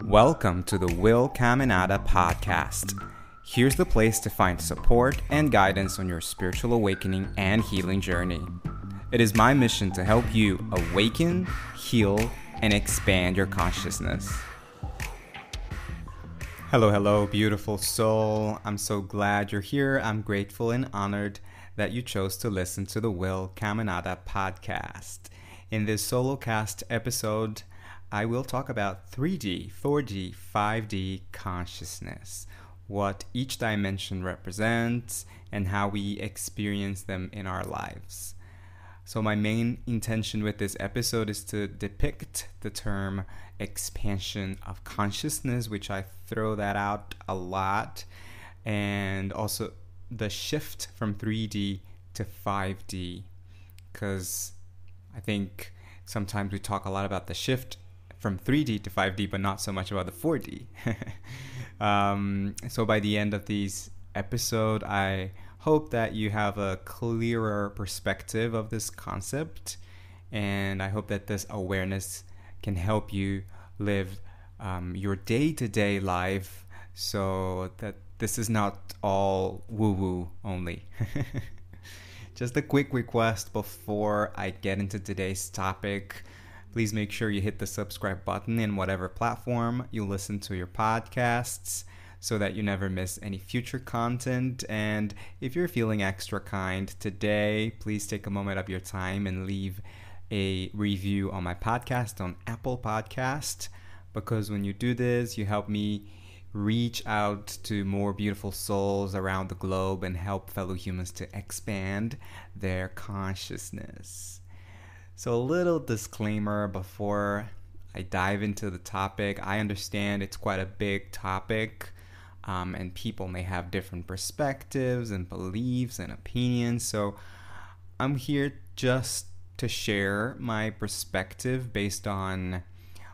Welcome to the Will Caminada podcast. Here's the place to find support and guidance on your spiritual awakening and healing journey. It is my mission to help you awaken, heal, and expand your consciousness. Hello, beautiful soul. I'm so glad you're here. I'm grateful and honored that you chose to listen to the Will Caminada podcast. In this solo cast episode, I will talk about 3D, 4D, 5D consciousness, what each dimension represents, and how we experience them in our lives. So my main intention with this episode is to depict the term expansion of consciousness, which I throw that out a lot, and also the shift from 3D to 5D, because I think sometimes we talk a lot about the shift from 3D to 5D, but not so much about the 4D. So by the end of this episode, I hope that you have a clearer perspective of this concept, and I hope that this awareness can help you live your day-to-day life, so that this is not all woo-woo only. Just a quick request before I get into today's topic. Please make sure you hit the subscribe button in whatever platform you listen to your podcasts so that you never miss any future content. And if you're feeling extra kind today, please take a moment of your time and leave a review on my podcast on Apple Podcast, because when you do this, you help me reach out to more beautiful souls around the globe and help fellow humans to expand their consciousness. So a little disclaimer before I dive into the topic. I understand it's quite a big topic, and people may have different perspectives and beliefs and opinions. So I'm here just to share my perspective based on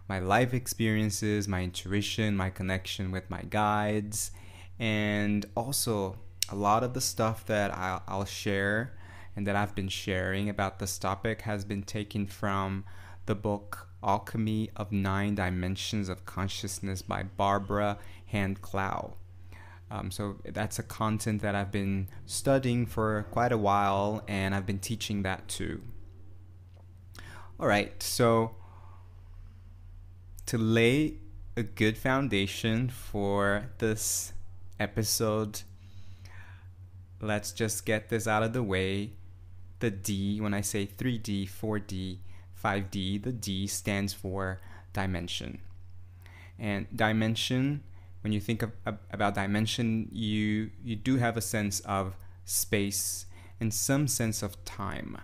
my life experiences, my intuition, my connection with my guides, and also a lot of the stuff that I'll share and that I've been sharing about this topic has been taken from the book Alchemy of 9 Dimensions of Consciousness by Barbara Hand-Clow. So that's a content that I've been studying for quite a while, and I've been teaching that too. All right, so to lay a good foundation for this episode, let's just get this out of the way. The D, when I say 3D, 4D, 5D, the D stands for dimension. And dimension, when you think about dimension, you do have a sense of space and some sense of time.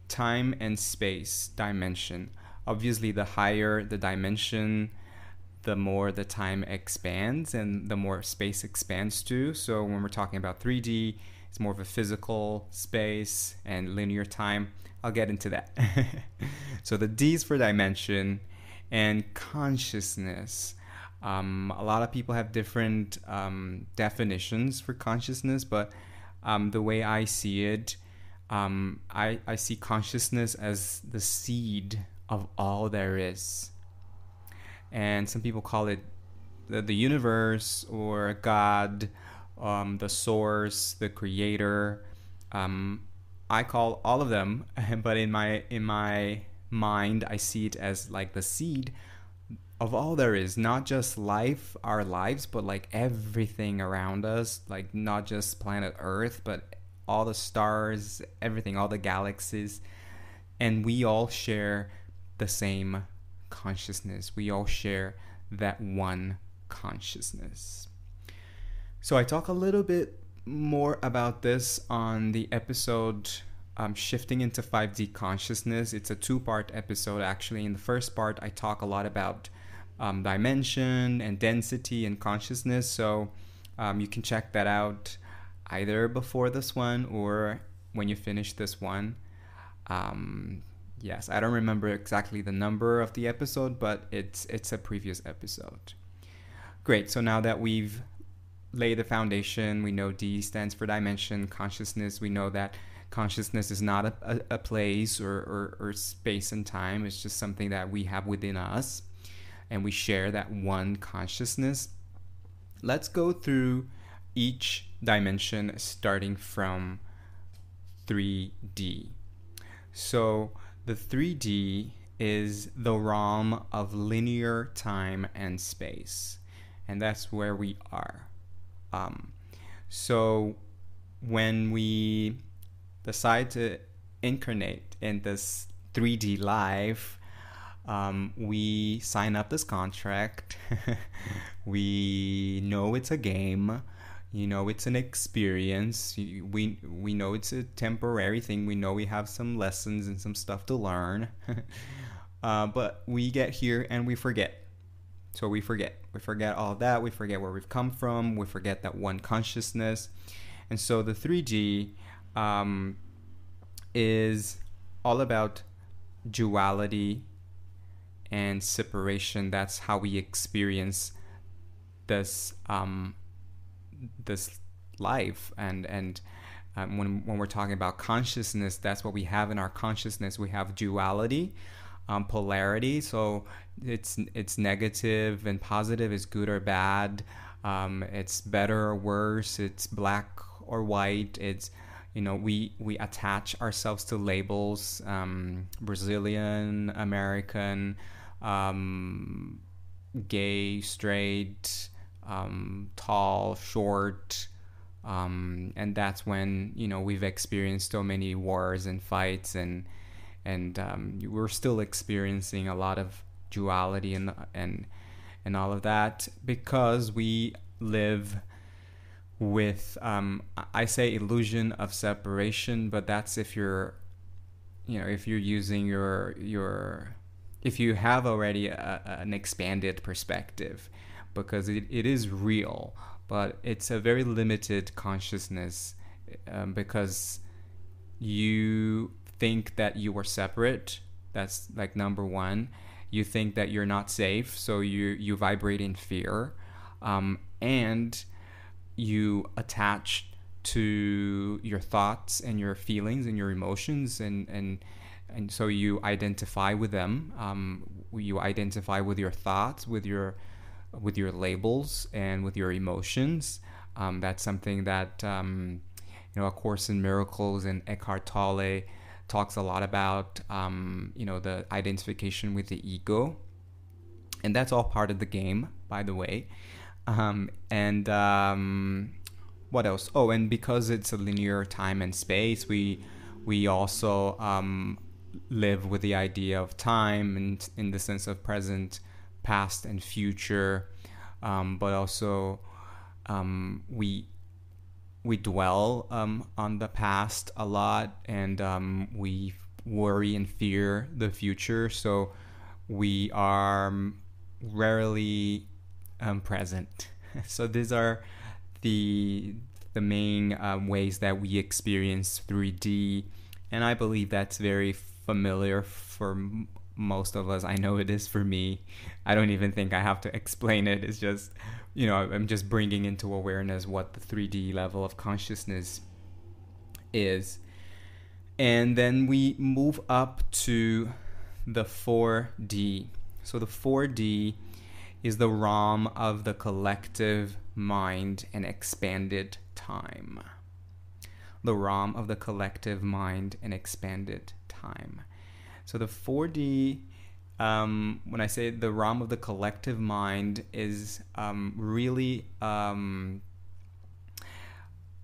Time and space, dimension. Obviously, the higher the dimension, the more the time expands and the more space expands too. So when we're talking about 3D, it's more of a physical space and linear time. I'll get into that. So the D is for dimension and consciousness. A lot of people have different definitions for consciousness, but the way I see it, I see consciousness as the seed of all there is. And some people call it the universe or God, the source, the creator. I call all of them, but in my mind, I see it as like the seed of all there is, not just life, our lives, but like everything around us, like not just planet Earth, but all the stars, everything, all the galaxies. And we all share the same consciousness. We all share that one consciousness. So I talk a little bit more about this on the episode Shifting into 5D Consciousness. It's a 2-part episode actually. In the first part, I talk a lot about dimension and density and consciousness. So you can check that out either before this one or when you finish this one. Yes, I don't remember exactly the number of the episode, but it's a previous episode. Great, so now that we've laid the foundation, we know D stands for dimension, consciousness. We know that consciousness is not a place or space and time. It's just something that we have within us. and we share that one consciousness. Let's go through each dimension starting from 3D. So the 3D is the realm of linear time and space, and that's where we are. So when we decide to incarnate in this 3D life, we sign up this contract. We know it's a game. It's an experience. We know it's a temporary thing. We know we have some lessons and some stuff to learn. But we get here and we forget. So we forget all of that. We forget where we've come from. We forget that one consciousness. And so the 3D is all about duality and separation. That's how we experience this this life. And when we're talking about consciousness, that's what we have in our consciousness. We have duality, polarity. So it's negative and positive. It's good or bad. It's better or worse. It's black or white. It's we attach ourselves to labels, Brazilian, American, gay, straight, tall, short, and that's when we've experienced so many wars and fights, and we're still experiencing a lot of duality and all of that, because we live with I say illusion of separation, but that's if you're using your if you have already an expanded perspective, because it is real, but it's a very limited consciousness, because you think that you are separate. That's like number one. You think that you're not safe, so you vibrate in fear, and you attach to your thoughts and your feelings and your emotions, and so you identify with them. You identify with your thoughts, with your labels, and with your emotions. That's something that A Course in Miracles and Eckhart Tolle talks a lot about. The identification with the ego, and that's all part of the game, by the way. What else? Oh, and because it's a linear time and space, we also live with the idea of time, and in the sense of present, past, and future. But also we dwell on the past a lot, and we worry and fear the future. So we are rarely present. So these are the main ways that we experience 3D, and I believe that's very familiar for most of us. I know it is for me. I don't even think I have to explain it. It's just, I'm just bringing into awareness what the 3D level of consciousness is. And then we move up to the 4D. So the 4D is the realm of the collective mind and expanded time. The realm of the collective mind and expanded time. So the 4D, when I say the realm of the collective mind, is really when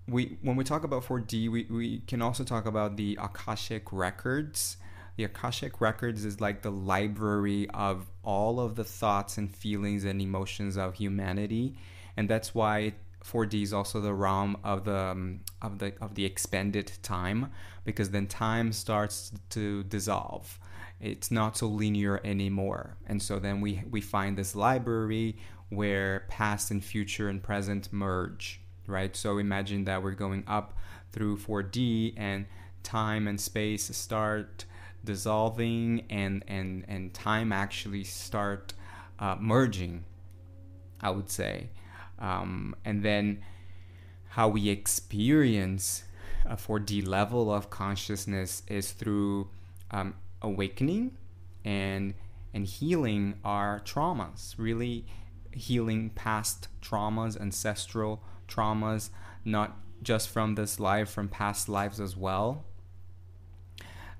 we talk about 4D, we can also talk about the Akashic records. The Akashic records is like the library of all of the thoughts and feelings and emotions of humanity, and that's why 4D is also the realm of the expanded time, because then time starts to dissolve. It's not so linear anymore, and so then we find this library where past and future and present merge, right? So imagine that we're going up through 4D, and time and space start dissolving, and time actually start merging, I would say. And then how we experience a 4D level of consciousness is through awakening and and healing our traumas, really healing past traumas, ancestral traumas, not just from this life, from past lives as well.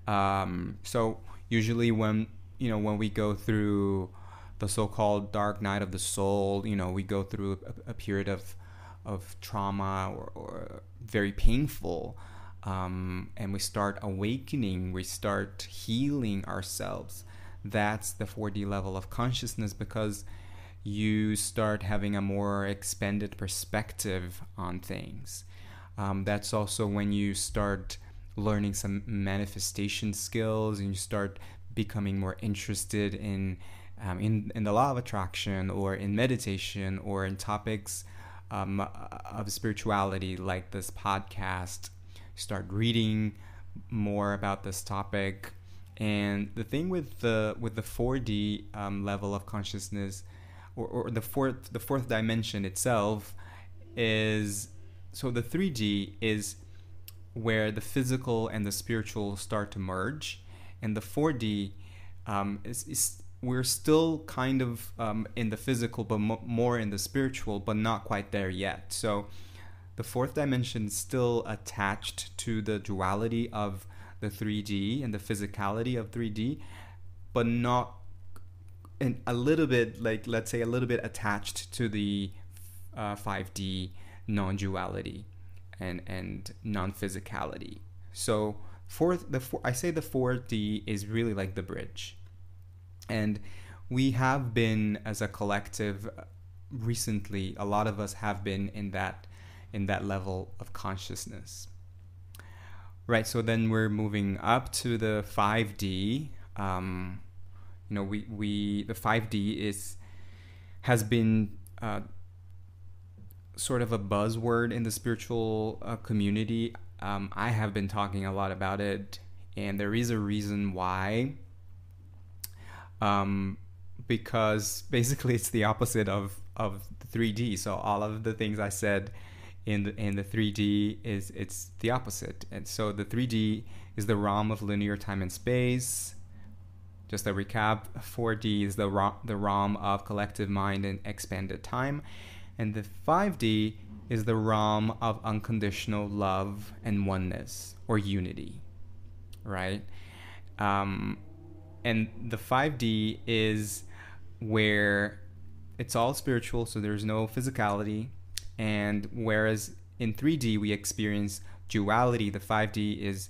So usually when we go through the so-called dark night of the soul, we go through a period of trauma or very painful, and we start awakening, we start healing ourselves. That's the 4D level of consciousness, because you start having a more expanded perspective on things. That's also when you start learning some manifestation skills, and you start becoming more interested in the law of attraction, or in meditation, or in topics of spirituality, like this podcast. Start reading more about this topic. And the thing with the 4D level of consciousness, or the fourth dimension itself, is, so the 3D is where the physical and the spiritual start to merge, and the 4D is we're still kind of in the physical, but more in the spiritual, but not quite there yet. So the fourth dimension is still attached to the duality of the 3D and the physicality of 3D, but not in a little bit, like, let's say, a little bit attached to the 5D non-duality and non-physicality. So I say the 4D is really like the bridge. And we have been, as a collective, recently, a lot of us have been in that level of consciousness. Right, so then we're moving up to the 5D. The 5D has been sort of a buzzword in the spiritual community. I have been talking a lot about it, and there is a reason why. Because basically it's the opposite of the 3D. So all of the things I said in the 3D it's the opposite. And so the 3D is the realm of linear time and space. Just a recap: 4D is the realm of collective mind and expanded time, and the 5D is the realm of unconditional love and oneness, or unity, right? And the 5D is where it's all spiritual, so there's no physicality. And whereas in 3D we experience duality, the 5D is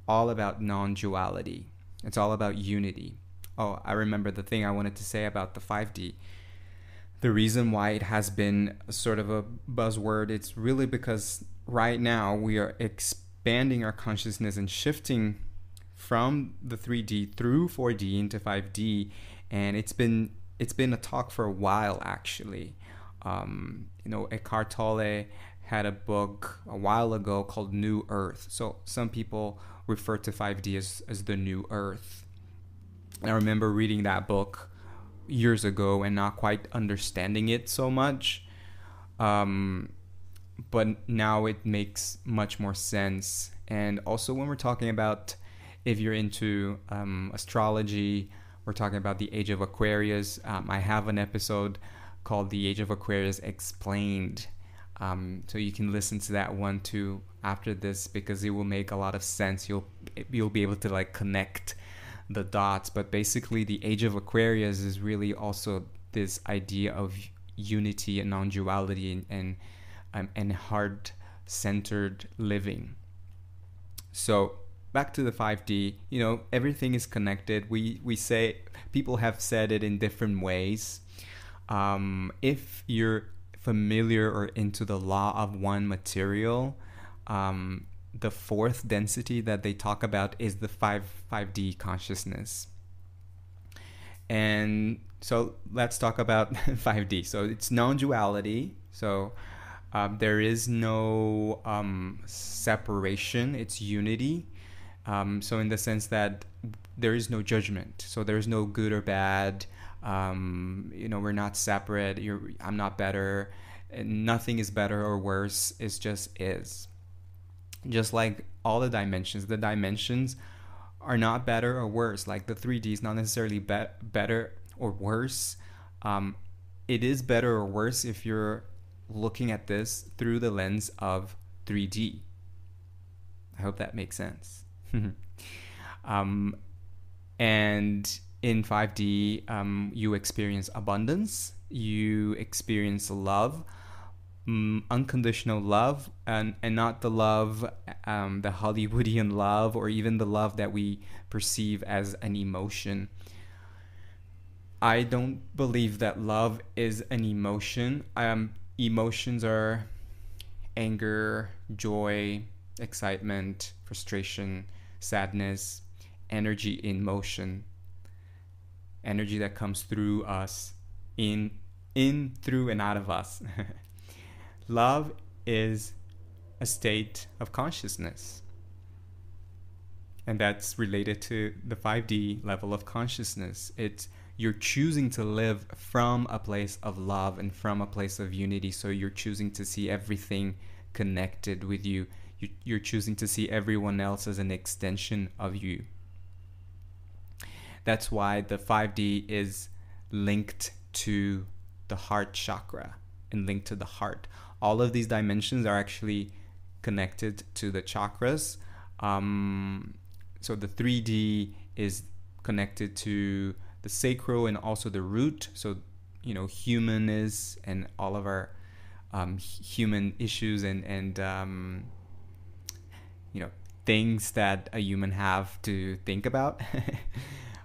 all about non-duality. It's all about unity. Oh, I remember the thing I wanted to say about the 5D. The reason why it has been sort of a buzzword, it's really because right now we are expanding our consciousness and shifting from the 3D through 4D into 5D, and it's been a talk for a while, actually. Eckhart Tolle had a book a while ago called New Earth. So some people refer to 5D as the New Earth. I remember reading that book years ago and not quite understanding it so much, but now it makes much more sense. And also, when we're talking about, if you're into astrology, we're talking about the Age of Aquarius. I have an episode called the Age of Aquarius Explained, so you can listen to that one too after this, because it will make a lot of sense. You'll be able to connect the dots. But basically, the Age of Aquarius is really also this idea of unity and non-duality and heart-centered living. So back to the 5D, everything is connected. We say, people have said it in different ways. If you're familiar or into the law of one material, the fourth density that they talk about is the 5D consciousness. And so let's talk about 5D. So it's non-duality. So there is no separation. It's unity. So in the sense that there is no judgment. So there's no good or bad. We're not separate. I'm not better. Nothing is better or worse. It just is. Just like all the dimensions are not better or worse. Like the 3D is not necessarily better or worse. It is better or worse if you're looking at this through the lens of 3D. I hope that makes sense. And in 5D, you experience abundance, you experience love, unconditional love, and not the love, the Hollywoodian love, or even the love that we perceive as an emotion. I don't believe that love is an emotion. Emotions are anger, joy, excitement, frustration, sadness, energy in motion, energy that comes through us, in, through, and out of us. Love is a state of consciousness. And that's related to the 5D level of consciousness. You're choosing to live from a place of love and from a place of unity. So you're choosing to see everything connected with you. You're choosing to see everyone else as an extension of you. That's why the 5D is linked to the heart chakra and linked to the heart. All of these dimensions are actually connected to the chakras. So the 3D is connected to the sacral and also the root. So, humanness and all of our human issues and things that a human have to think about.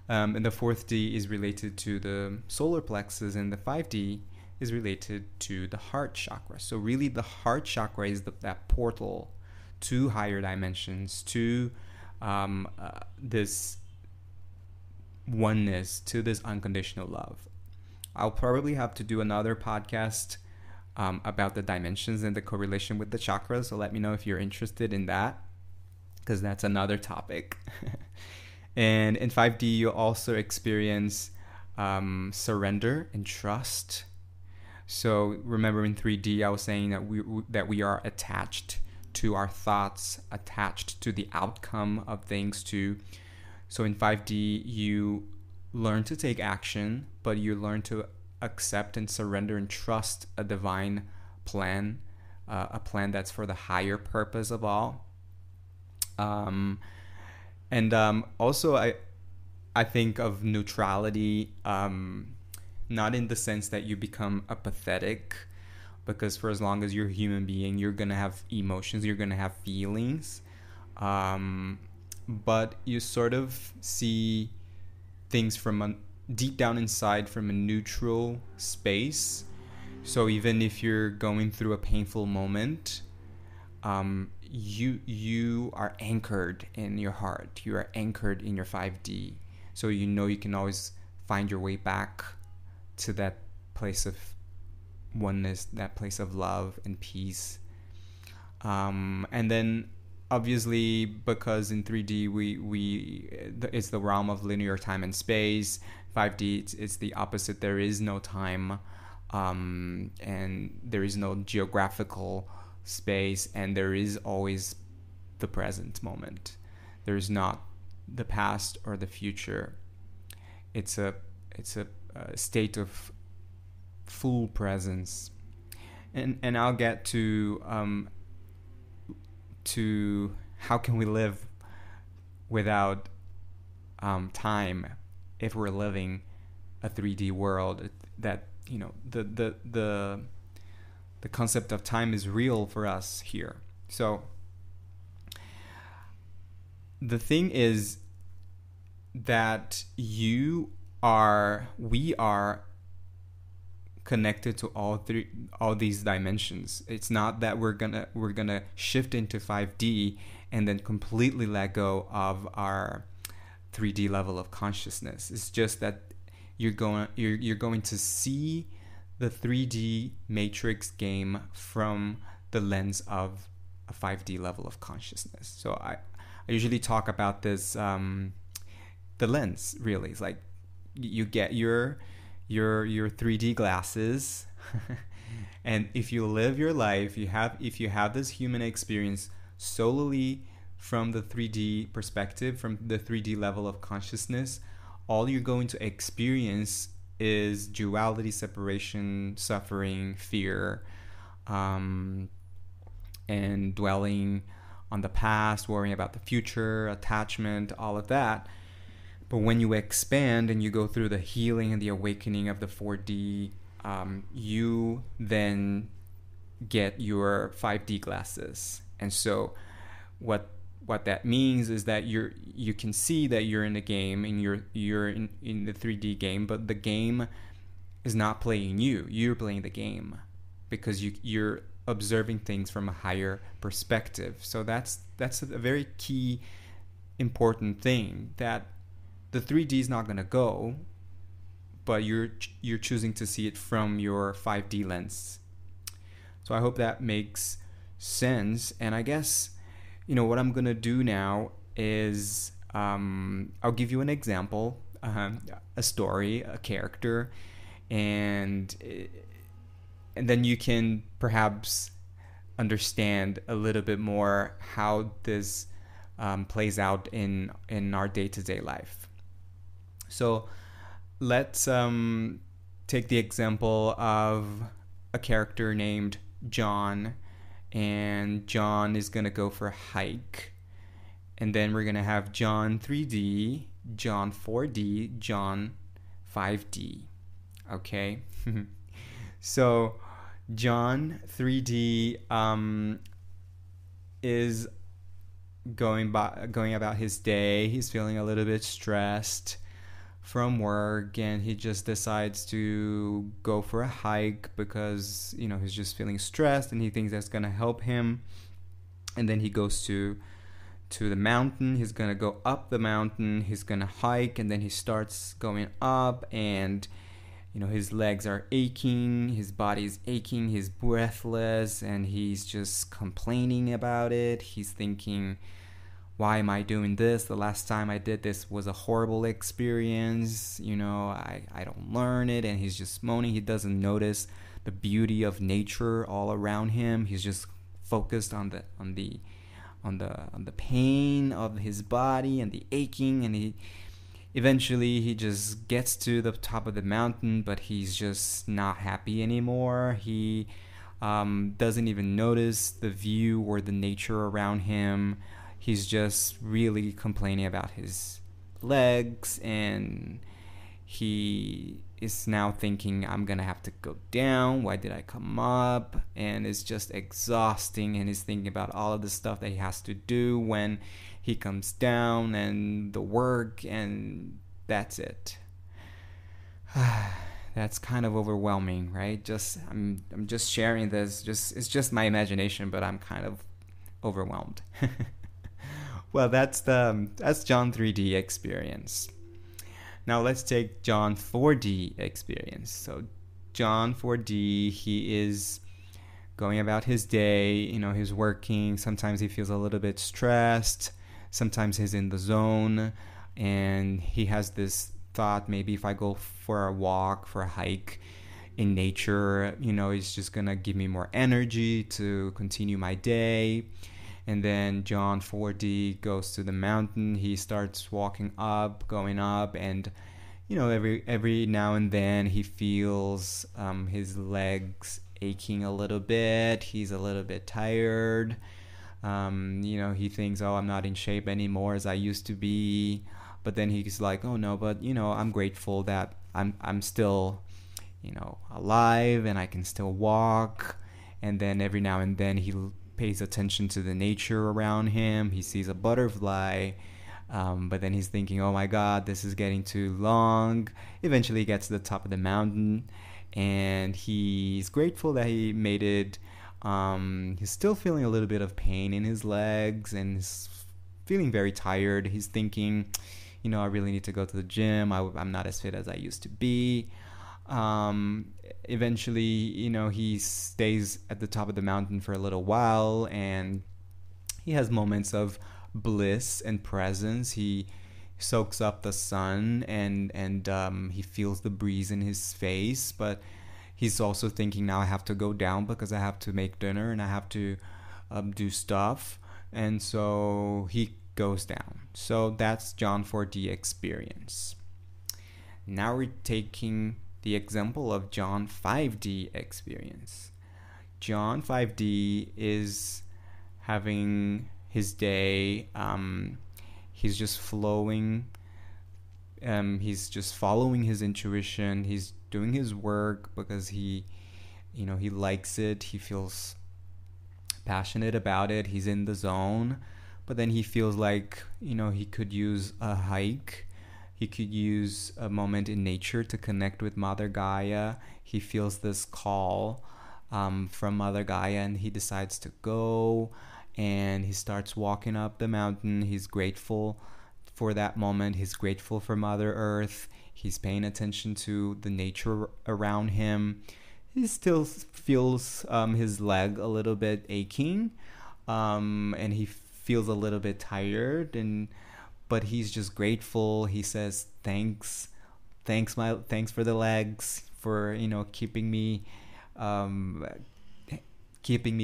And the 4D is related to the solar plexus, and the 5D is related to the heart chakra. So really the heart chakra is that portal to higher dimensions, to this oneness, to this unconditional love. I'll probably have to do another podcast about the dimensions and the correlation with the chakras, so let me know if you're interested in that, because that's another topic. And in 5D, you'll also experience surrender and trust. So remember, in 3D, I was saying that we are attached to our thoughts, attached to the outcome of things too. So in 5D, you learn to take action, but you learn to accept and surrender and trust a divine plan, a plan that's for the higher purpose of all. Also, I think of neutrality, not in the sense that you become apathetic, because for as long as you're a human being, you're going to have emotions, you're going to have feelings, but you sort of see things from deep down inside from a neutral space. So even if you're going through a painful moment, you are anchored in your heart. You are anchored in your 5D. So you can always find your way back to that place of oneness, that place of love and peace. And then obviously, because in 3D it's the realm of linear time and space. 5D it's the opposite. There is no time, and there is no geographical space, and there is always the present moment. There is not the past or the future. It's a state of full presence, and I'll get to how can we live without time if we're living a 3D world. That the concept of time is real for us here. So the thing is that we are connected to all these dimensions. It's not that we're gonna shift into 5D and then completely let go of our 3D level of consciousness. It's just that you're going to see the 3D matrix game from the lens of a 5D level of consciousness. So I usually talk about this, the lens really. It's like you get your 3D glasses and if you live your life, if you have this human experience solely from the 3D perspective, from the 3D level of consciousness, all you're going to experience is duality, separation, suffering, fear, and dwelling on the past, worrying about the future, attachment, all of that. But when you expand and you go through the healing and the awakening of the 4D, you then get your 5D glasses. And so what that means is that you can see that you're in a game and you're in the 3D game, but the game is not playing you. You're playing the game because you're observing things from a higher perspective. So that's a very key important thing, that the 3D is not going to go, but you're choosing to see it from your 5D lens. So I hope that makes sense. And I guess, what I'm going to do now is I'll give you an example, a story, a character, and then you can perhaps understand a little bit more how this plays out in our day-to-day life. So let's take the example of a character named John, and John is going to go for a hike. And then we're going to have John 3D, John 4D, John 5D. Okay? So John 3D is going about his day. He's feeling a little bit stressed from work, and he just decides to go for a hike because he's just feeling stressed and he thinks that's gonna help him. And then he goes to the mountain. He's gonna go up the mountain, he's gonna hike, and then he starts going up, and his legs are aching, his body's aching, he's breathless, and he's just complaining about it. He's thinking, why am I doing this? The last time I did this was a horrible experience. I don't learn it. And he's just moaning. He doesn't notice the beauty of nature all around him. He's just focused on the pain of his body and the aching. And eventually he just gets to the top of the mountain, but he's just not happy anymore. He doesn't even notice the view or the nature around him. He's just really complaining about his legs, and he is now thinking, I'm gonna have to go down. Why did I come up? And it's just exhausting, and he's thinking about all of the stuff that he has to do when he comes down, and the work, and that's it. That's kind of overwhelming, right? I'm just sharing this. It's just my imagination, but I'm kind of overwhelmed. Well, that's John 3D experience. Now let's take John 4D experience. So John 4D, he is going about his day. He's working. Sometimes he feels a little bit stressed. Sometimes he's in the zone, and he has this thought, maybe if I go for a walk, for a hike in nature, it's just gonna give me more energy to continue my day. And then John 4D goes to the mountain. He starts walking up, going up, and every now and then he feels his legs aching a little bit. He's a little bit tired. He thinks, oh, I'm not in shape anymore as I used to be. But then he's like, oh no, but I'm grateful that I'm still alive and I can still walk. And then every now and then he pays attention to the nature around him. He sees a butterfly, but then he's thinking, oh my god, this is getting too long. Eventually he gets to the top of the mountain, and he's grateful that he made it. He's still feeling a little bit of pain in his legs, and he's feeling very tired. He's thinking, I really need to go to the gym. I'm not as fit as I used to be. Eventually, he stays at the top of the mountain for a little while, and he has moments of bliss and presence. He soaks up the sun, and he feels the breeze in his face, but he's also thinking, now I have to go down because I have to make dinner and I have to do stuff. And so he goes down. So that's John 4D experience. Now we're taking the example of John 5D experience. John 5D is having his day. He's just flowing. He's just following his intuition. He's doing his work because he likes it. He feels passionate about it. He's in the zone. But then he feels like, he could use a hike. He could use a moment in nature to connect with Mother Gaia. He feels this call from Mother Gaia, and he decides to go, and he starts walking up the mountain. He's grateful for that moment. He's grateful for Mother Earth. He's paying attention to the nature around him. He still feels his leg a little bit aching, and he feels a little bit tired, but he's just grateful. He says, thanks for the legs, for keeping me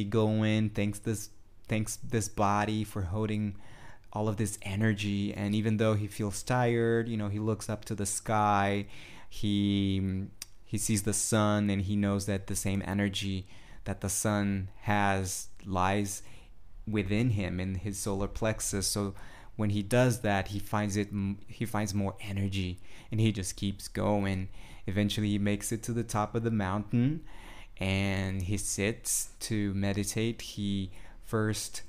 going. Thanks this body for holding all of this energy. And even though he feels tired, he looks up to the sky. He sees the sun, and he knows that the same energy that the sun has lies within him in his solar plexus. So when he does that, he finds more energy, and he just keeps going. Eventually he makes it to the top of the mountain, and he sits to meditate. He first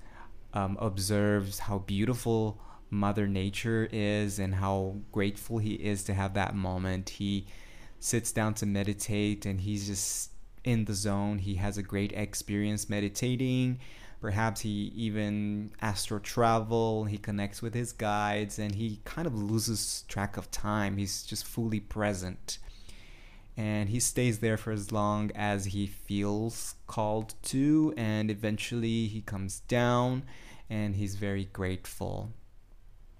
observes how beautiful Mother Nature is and how grateful he is to have that moment. He sits down to meditate, and he's just in the zone. He has a great experience meditating. Perhaps he even astral travel. He connects with his guides, and he kind of loses track of time. He's just fully present. And he stays there for as long as he feels called to, and eventually he comes down, and he's very grateful.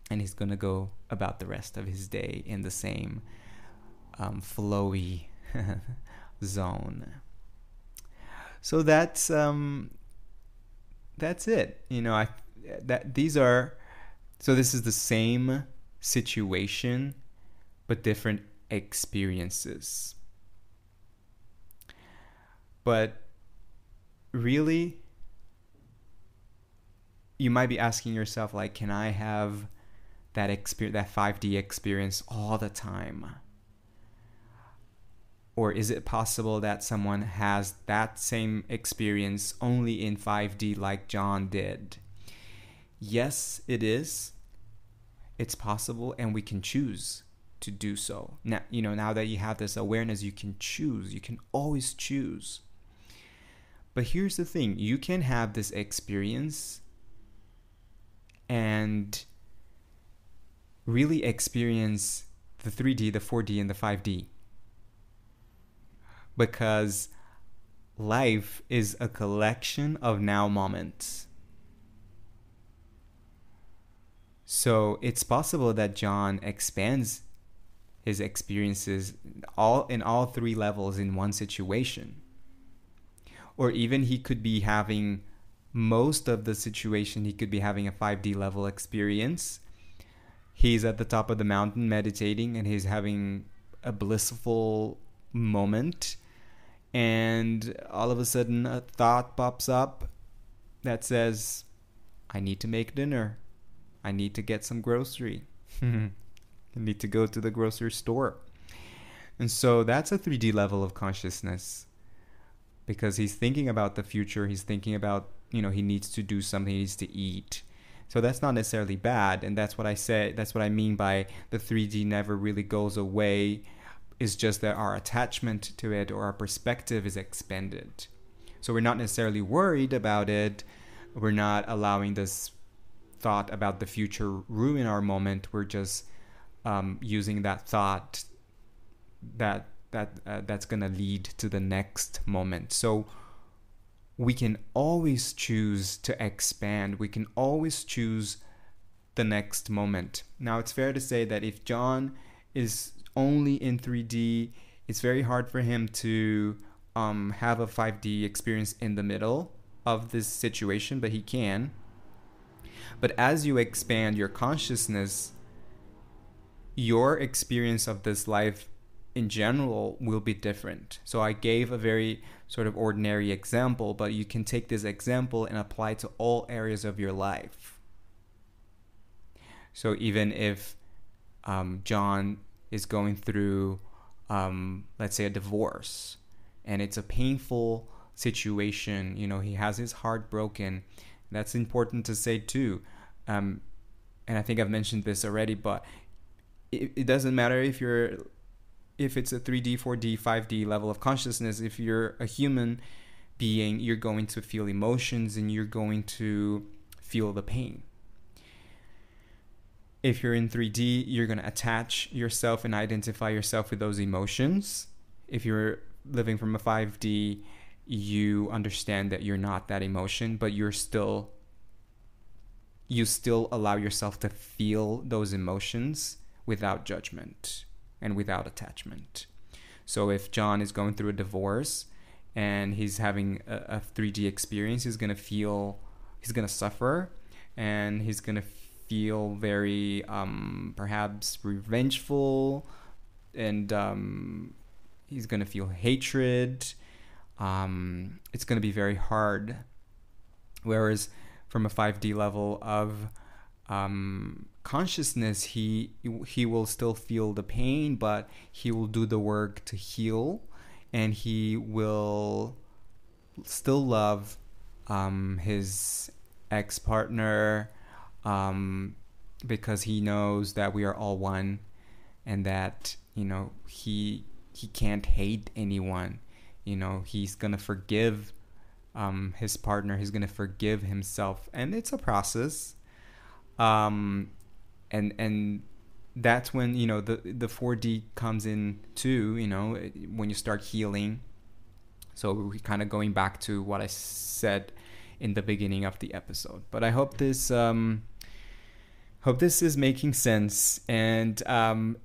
And he's going to go about the rest of his day in the same flowy zone. So that's it. This is the same situation, but different experiences. But really, you might be asking yourself, like, can I have that 5D experience all the time? Or is it possible that someone has that same experience only in 5D like John did? Yes, it is. It's possible, and we can choose to do so. Now that you have this awareness, you can choose. You can always choose. But here's the thing. You can have this experience and really experience the 3D, the 4D, and the 5D. Because life is a collection of now moments. So it's possible that John expands his experiences in all three levels in one situation. Or even he could be having most of the situation, he could be having a 5D level experience. He's at the top of the mountain meditating, and he's having a blissful moment, and all of a sudden a thought pops up that says, I need to make dinner. I need to get some grocery. I need to go to the grocery store. And so that's a 3D level of consciousness, because he's thinking about the future. He's thinking about, he needs to do something, he needs to eat. So that's not necessarily bad. And that's what I mean by the 3D never really goes away. It's just that our attachment to it or our perspective is expanded. So we're not necessarily worried about it. We're not allowing this thought about the future ruin our moment. We're just using that thought that's going to lead to the next moment. So we can always choose to expand. We can always choose the next moment. Now, it's fair to say that if John is only in 3D, it's very hard for him to have a 5D experience in the middle of this situation, but he can. But as you expand your consciousness, your experience of this life in general will be different. So I gave a very sort of ordinary example, but you can take this example and apply it to all areas of your life. So even if John is going through, let's say, a divorce, and it's a painful situation, he has his heart broken. That's important to say too. And I think I've mentioned this already, but it doesn't matter if it's a 3D, 4D, 5D level of consciousness. If you're a human being, you're going to feel emotions and you're going to feel the pain. If you're in 3D, you're going to attach yourself and identify yourself with those emotions. If you're living from a 5D, you understand that you're not that emotion, but you still allow yourself to feel those emotions without judgment and without attachment. So if John is going through a divorce and he's having a 3D experience, he's going to suffer, and he's going to feel very perhaps revengeful, and he's going to feel hatred. It's going to be very hard. Whereas from a 5D level of consciousness, he will still feel the pain, but he will do the work to heal, and he will still love his ex-partner, because he knows that we are all one, and that he can't hate anyone. He's gonna forgive his partner. He's gonna forgive himself, and it's a process. And that's when the 4D comes in too. When you start healing. So we're kind of going back to what I said in the beginning of the episode. But I hope this is making sense. And I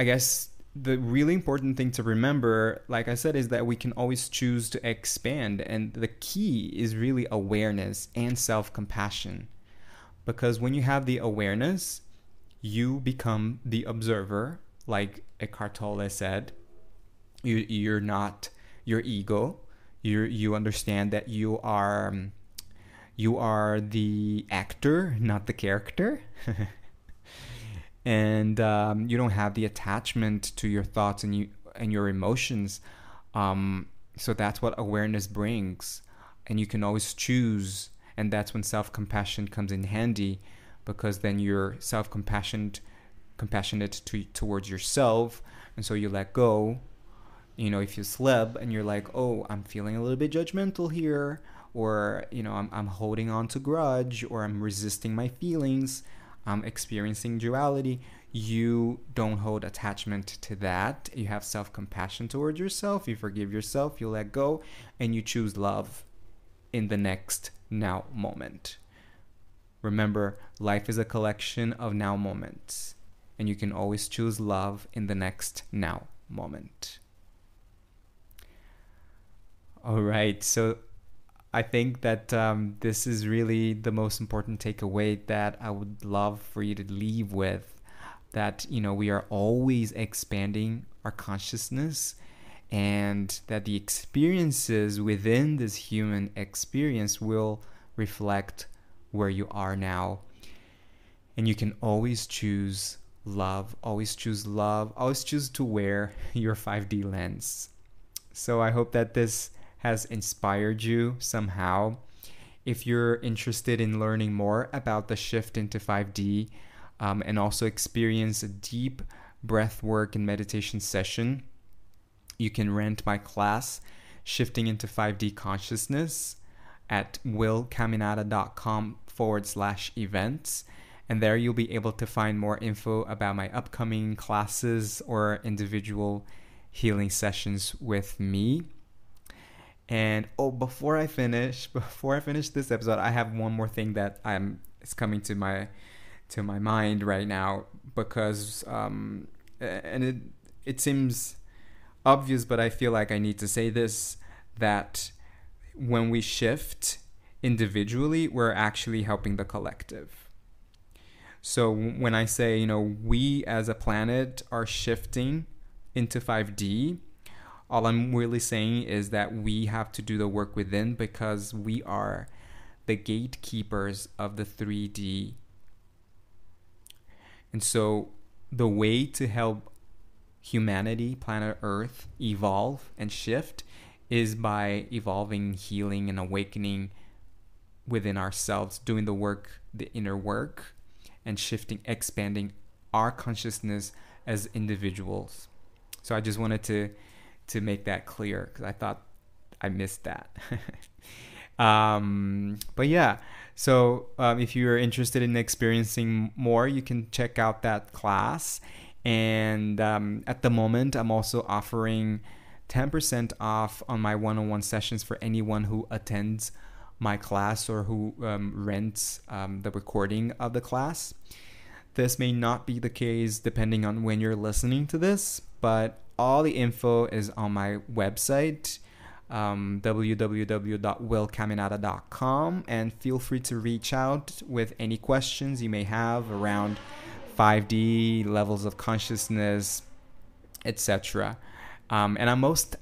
guess the really important thing to remember, like I said, is that we can always choose to expand. And the key is really awareness and self-compassion. Because when you have the awareness, you become the observer, like Eckhart Tolle said. You're not your ego. You understand that you are the actor, not the character. And you don't have the attachment to your thoughts and your emotions. So that's what awareness brings. And you can always choose. And that's when self-compassion comes in handy, because then you're compassionate towards yourself. And so you let go. If you slip and you're like, oh, I'm feeling a little bit judgmental here, or, I'm holding on to grudge, or I'm resisting my feelings, I'm experiencing duality, you don't hold attachment to that. You have self-compassion towards yourself. You forgive yourself. You let go, and you choose love in the next now moment. Remember, life is a collection of now moments, and you can always choose love in the next now moment. All right, so I think that this is really the most important takeaway that I would love for you to leave with, that we are always expanding our consciousness, and that the experiences within this human experience will reflect where you are now. And you can always choose love, always choose to wear your 5D lens. So I hope that this has inspired you somehow. If you're interested in learning more about the shift into 5D, and also experience a deep breath work and meditation session, you can rent my class, Shifting into 5D Consciousness, at willcaminata.com/events. And there you'll be able to find more info about my upcoming classes or individual healing sessions with me. And before I finish this episode, I have one more thing that is coming to my mind right now, because and it seems obvious, but I feel like I need to say this, that when we shift individually, we're actually helping the collective. So when I say, we as a planet are shifting into 5D, all I'm really saying is that we have to do the work within, because we are the gatekeepers of the 3D. And so the way to help humanity, planet Earth, evolve and shift is by evolving, healing, and awakening within ourselves, doing the work, the inner work, and shifting, expanding our consciousness as individuals. So I just wanted to make that clear, because I thought I missed that. But yeah, so if you're interested in experiencing more, you can check out that class. And at the moment, I'm also offering 10% off on my one-on-one sessions for anyone who attends my class or who rents the recording of the class. This may not be the case depending on when you're listening to this, but all the info is on my website, www.willcaminata.com, and feel free to reach out with any questions you may have around 5D, levels of consciousness, etc. And I'm most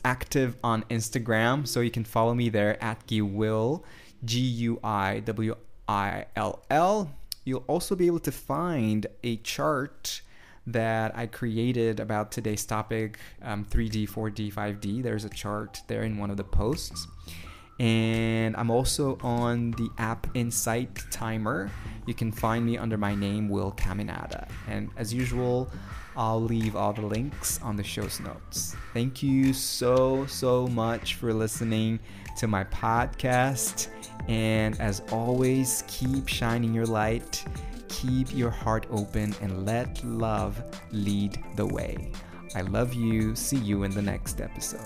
active on Instagram, so you can follow me there at Guiwill, Guiwill. You'll also be able to find a chart that I created about today's topic, 3D, 4D, 5D. There's a chart there in one of the posts. And I'm also on the app Insight Timer. You can find me under my name, Will Caminata. And as usual, I'll leave all the links on the show's notes. Thank you so much for listening to my podcast. And as always, keep shining your light, keep your heart open, and let love lead the way. I love you. See you in the next episode.